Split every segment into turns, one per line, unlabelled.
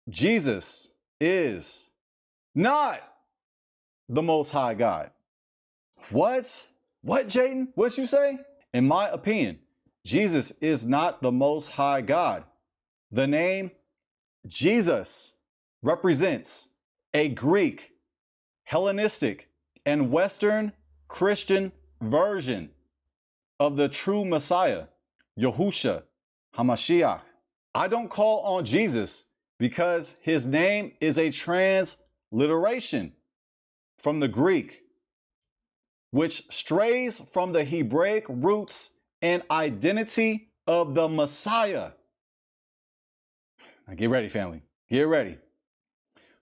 Jesus is not the Most High God. What? What, Jayden? What'd you say? In my opinion, Jesus is not the Most High God. The name Jesus represents a Greek, Hellenistic, and Western Christian version of the true Messiah, Yahusha, HaMashiach. I don't call on Jesus because his name is a transliteration from the Greek, which strays from the Hebraic roots and identity of the Messiah. Now get ready, family. Get ready.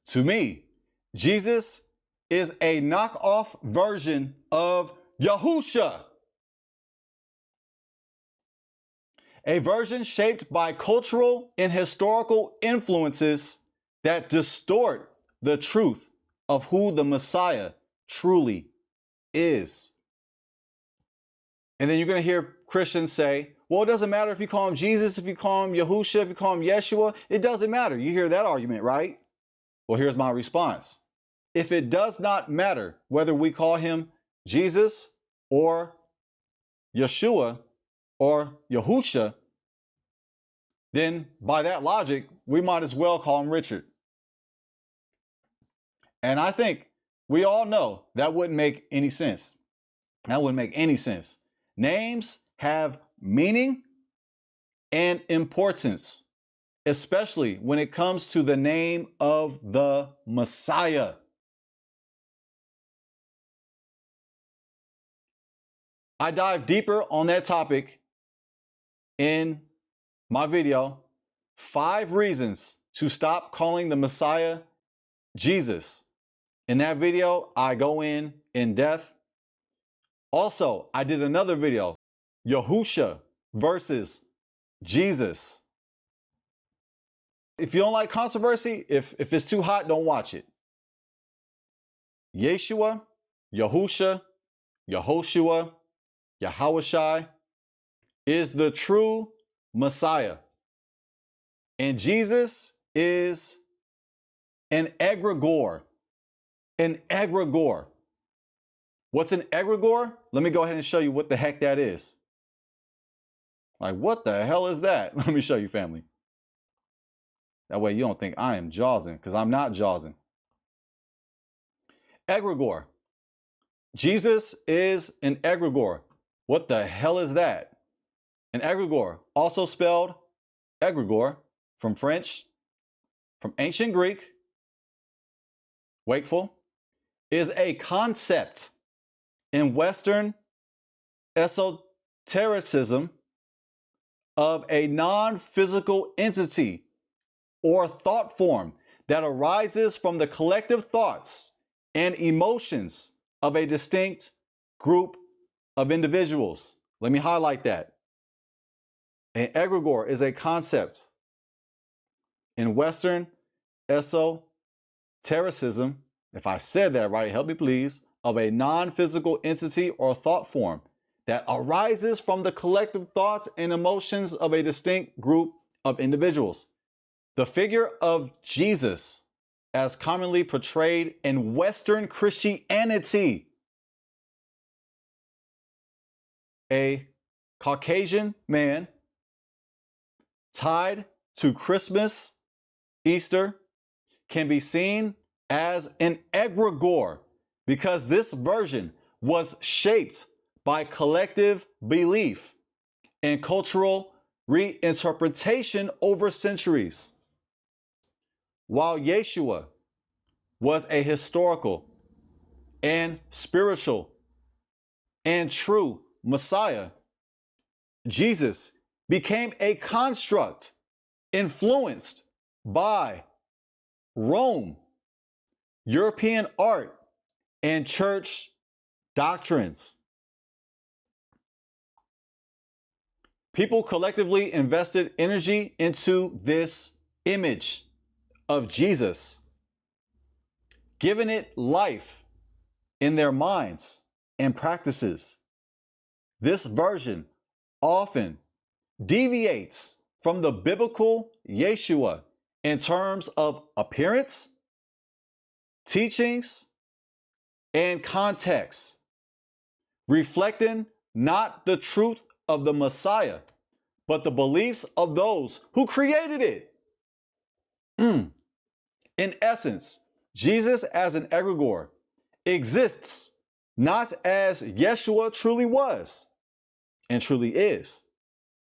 To me, Jesus is a knockoff version of Yahusha, a version shaped by cultural and historical influences that distort the truth of who the Messiah truly is. And then you're going to hear Christians say, well, it doesn't matter if you call him Jesus, if you call him Yahusha, if you call him Yeshua, it doesn't matter. You hear that argument, right? Well, here's my response. If it does not matter whether we call him Jesus or Yeshua or Yahusha, then by that logic, we might as well call him Richard. And I think we all know that wouldn't make any sense. That wouldn't make any sense. Names have meaning and importance, especially when it comes to the name of the Messiah. I dive deeper on that topic in my video, 5 reasons to stop calling the Messiah Jesus. In that video, I go in depth. Also, I did another video, Yahusha versus Jesus. If you don't like controversy, if it's too hot, don't watch it. Yeshua, Yahusha, Yehoshua, yahawashi is the true Messiah. And Jesus is an egregore. An egregore. What's an egregore? Let me go ahead and show you what the heck that is. Like, what the hell is that? Let me show you, family. That way you don't think I am jawsing, because I'm not jawsing. Egregore. Jesus is an egregore. What the hell is that? An egregore, also spelled egregore, from French, from ancient Greek, wakeful, is a concept in Western esotericism of a non-physical entity or thought form that arises from the collective thoughts and emotions of a distinct group of individuals. Let me highlight that. An egregore is a concept in Western esotericism, if I said that right, help me please, of a non-physical entity or thought form that arises from the collective thoughts and emotions of a distinct group of individuals. The figure of Jesus, as commonly portrayed in Western Christianity, a Caucasian man tied to Christmas, Easter, can be seen as an egregore because this version was shaped by collective belief and cultural reinterpretation over centuries. While Yeshua was a historical and spiritual and true Messiah, Jesus became a construct influenced by Rome, European art, and church doctrines. People collectively invested energy into this image of Jesus, giving it life in their minds and practices. This version often deviates from the biblical Yeshua in terms of appearance, teachings, and context, reflecting not the truth of the Messiah, but the beliefs of those who created it. In essence, Jesus as an egregore exists not as Yeshua truly was and truly is,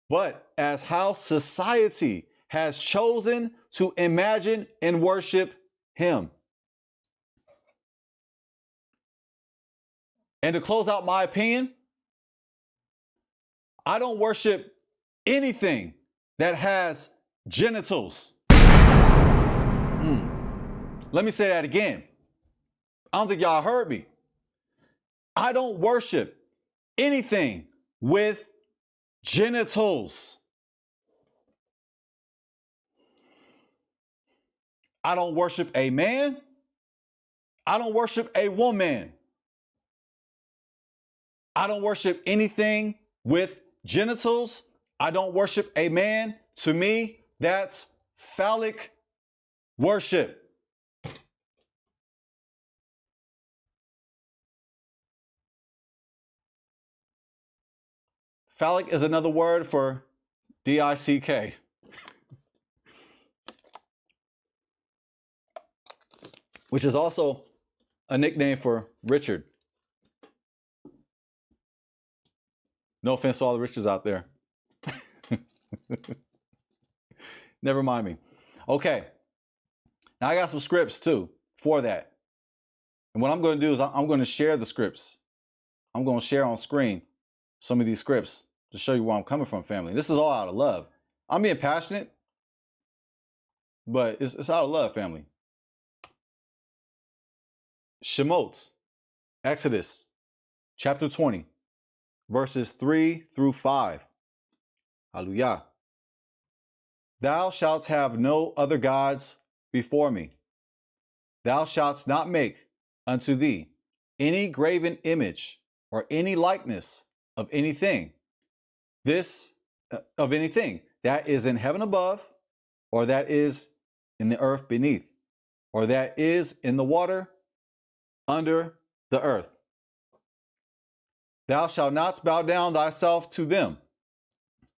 but as how society has chosen to imagine and worship him. And to close out my opinion, I don't worship anything that has genitals. Let me say that again. I don't think y'all heard me. I don't worship anything with genitals. I don't worship a man. I don't worship a woman. I don't worship anything with genitals. I don't worship a man. To me, that's phallic worship. Phallic is another word for D-I-C-K. Which is also a nickname for Richard. No offense to all the Richards out there. Never mind me. Okay. Now I got some scripts too for that. And what I'm going to do is I'm going to share the scripts. I'm going to share on screen some of these scripts to show you where I'm coming from, family. This is all out of love. I'm being passionate, but it's out of love, family. Shemot, Exodus, chapter 20, verses 3 through 5. Hallelujah. Thou shalt have no other gods before me. Thou shalt not make unto thee any graven image or any likeness of anything. Of anything that is in heaven above, or that is in the earth beneath, or that is in the water under the earth. Thou shalt not bow down thyself to them,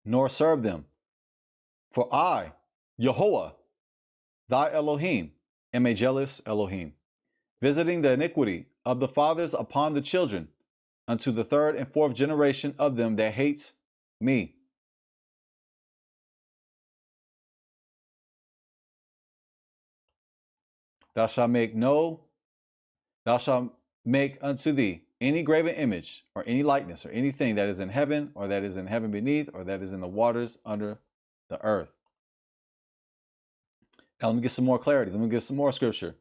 nor serve them. For I, Yahuwah, thy Elohim, am a jealous Elohim, visiting the iniquity of the fathers upon the children, unto the third and fourth generation of them that hate me. Thou shalt make unto thee any graven image or any likeness or anything that is in heaven, or that is in heaven beneath, or that is in the waters under the earth. Now let me get some more clarity. Let me get some more scripture.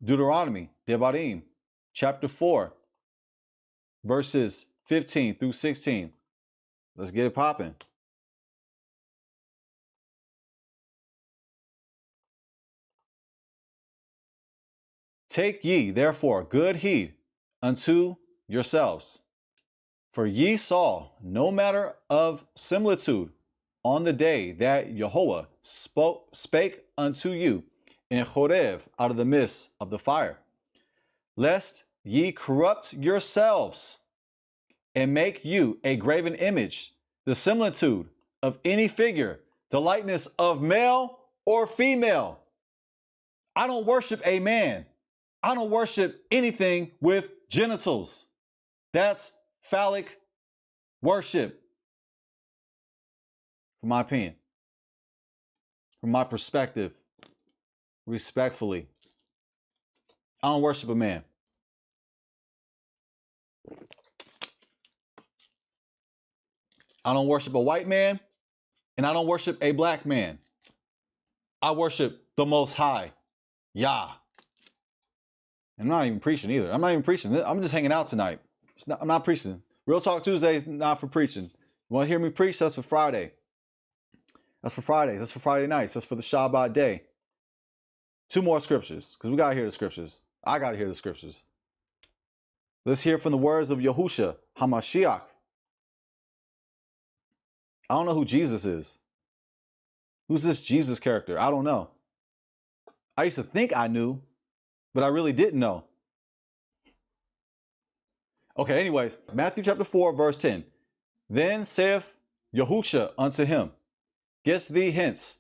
Deuteronomy, Devarim, chapter 4, verses 15 through 16. Let's get it popping. Take ye therefore good heed unto yourselves, for ye saw no matter of similitude on the day that Jehovah spake unto you in Horeb out of the midst of the fire, lest ye corrupt yourselves and make you a graven image, the similitude of any figure, the likeness of male or female. I don't worship a man. I don't worship anything with genitals. That's phallic worship, from my opinion, from my perspective, respectfully. I don't worship a man. I don't worship a white man, and I don't worship a black man. I worship the Most High, Yah. I'm not even preaching either. I'm not even preaching. I'm just hanging out tonight. I'm not preaching. Real Talk Tuesday is not for preaching. You want to hear me preach? That's for Friday. That's for Fridays. That's for Friday nights. That's for the Shabbat day. 2 more scriptures, because we got to hear the scriptures. I got to hear the scriptures. Let's hear from the words of Yahusha, HaMashiach. I don't know who Jesus is. Who's this Jesus character? I don't know. I used to think I knew, but I really didn't know. Okay, anyways, Matthew chapter 4, verse 10. Then saith Yahusha unto him, Get thee hence,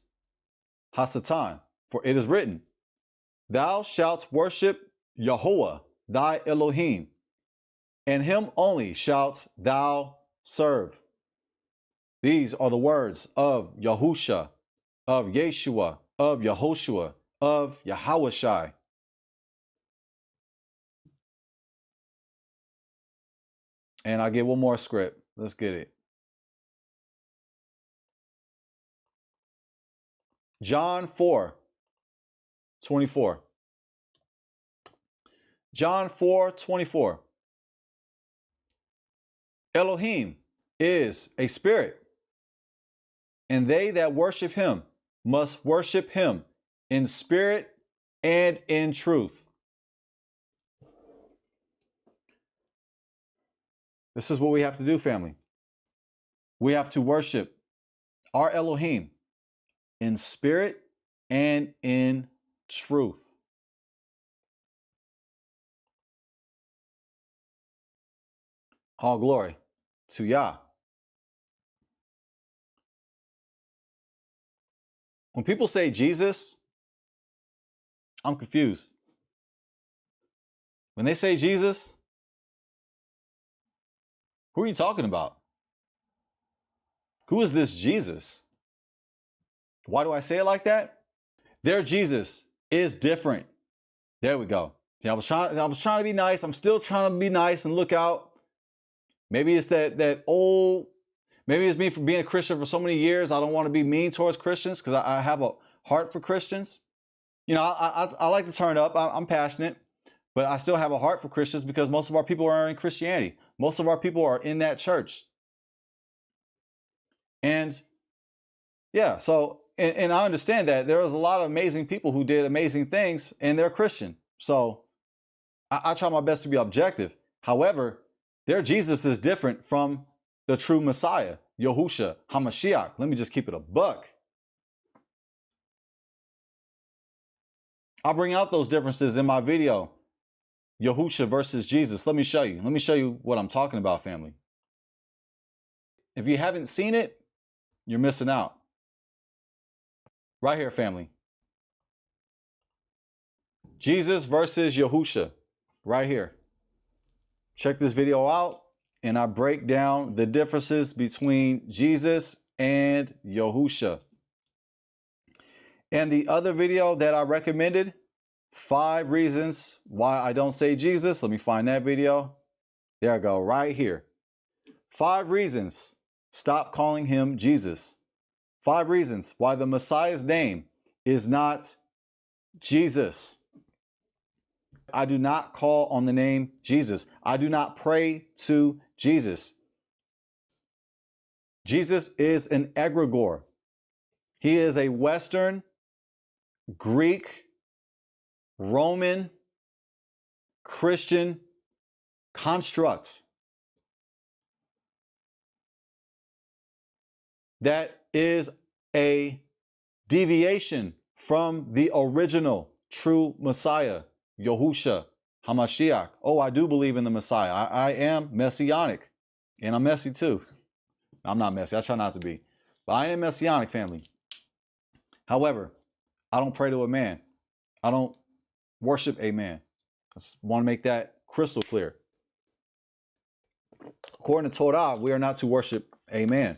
Hasatan, for it is written, Thou shalt worship Yahuwah thy Elohim, and him only shalt thou serve. These are the words of Yahusha, of Yeshua, of Yahushua, of yahawashi. And I get one more script. Let's get it. John 4:24. John 4:24. Elohim is a spirit, and they that worship him must worship him in spirit and in truth. This is what we have to do, family. We have to worship our Elohim in spirit and in truth. All glory to Yah. When people say Jesus, I'm confused. When they say Jesus, who are you talking about? Who is this Jesus? Why do I say it like that? Their Jesus is different. There we go. See, I was trying to be nice. I'm still trying to be nice and look out. Maybe it's that old, maybe it's me for being a Christian for so many years. I don't want to be mean towards Christians because I have a heart for Christians. You know, I like to turn up. I'm passionate, but I still have a heart for Christians because most of our people are in Christianity. Most of our people are in that church. And yeah, so, and I understand that there was a lot of amazing people who did amazing things and they're Christian. So I try my best to be objective. However, their Jesus is different from the true Messiah, Yahusha, HaMashiach. Let me just keep it a buck. I'll bring out those differences in my video, Yahusha versus Jesus. Let me show you. Let me show you what I'm talking about, family. If you haven't seen it, you're missing out. Right here, family. Jesus versus Yahusha. Right here. Check this video out, and I break down the differences between Jesus and Yahusha. And the other video that I recommended, 5 reasons why I don't say Jesus. Let me find that video. There I go, right here. 5 reasons. Stop calling him Jesus. 5 reasons why the Messiah's name is not Jesus. I do not call on the name Jesus. I do not pray to Jesus. Jesus is an Egregore. He is a Western, Greek, Roman, Christian construct that is a deviation from the original true Messiah, Yahusha, HaMashiach. Oh, I do believe in the Messiah. I am messianic, and I'm messy too. I'm not messy. I try not to be. But I am messianic, family. However, I don't pray to a man. I don't worship a man. I just want to make that crystal clear. According to Torah, we are not to worship a man.